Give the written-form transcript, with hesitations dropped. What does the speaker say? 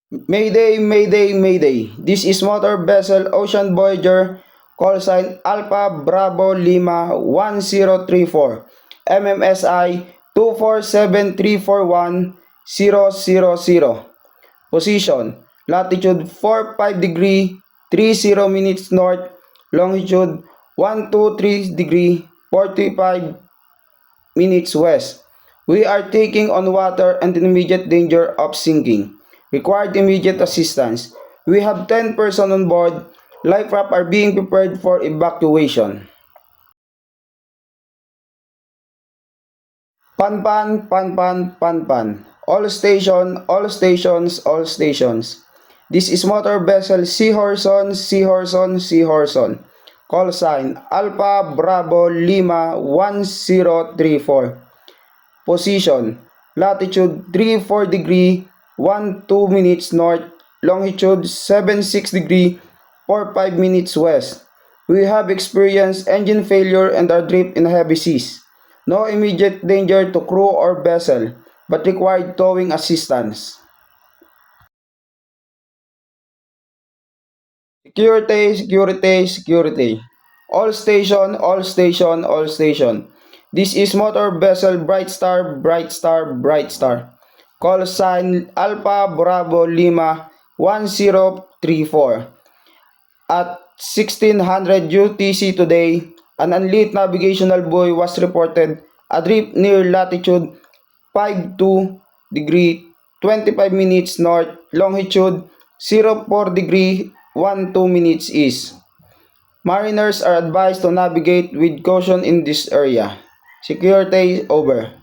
Mayday, Mayday, Mayday. This is motor vessel Ocean Voyager, call sign Alpha Bravo Lima 1034, MMSI 247341000. Position, latitude 45 degree 30 minutes north, longitude 123 degree 45 minutes west. We are taking on water and in immediate danger of sinking. Required immediate assistance. We have 10 persons on board. Life raft are being prepared for evacuation. Panpan, panpan, panpan. All station, all stations, all stations. This is motor vessel Seahorson, Seahorson, Seahorson. Call sign Alpha Bravo Lima 1034. Position, latitude 34 degree 12 minutes north, longitude 76 degree 45 minutes west. We have experienced engine failure and are adrift in heavy seas. No immediate danger to crew or vessel, but required towing assistance. Security, security, security. All station, all station, all station. This is motor vessel Bright Star, Bright Star, Bright Star. Call sign Alpha Bravo Lima 1034. At 1600 UTC today, an unlit navigational buoy was reported adrift near latitude 52 degree 25 minutes north, longitude 04 degree 12 minutes east. Mariners are advised to navigate with caution in this area. Security over.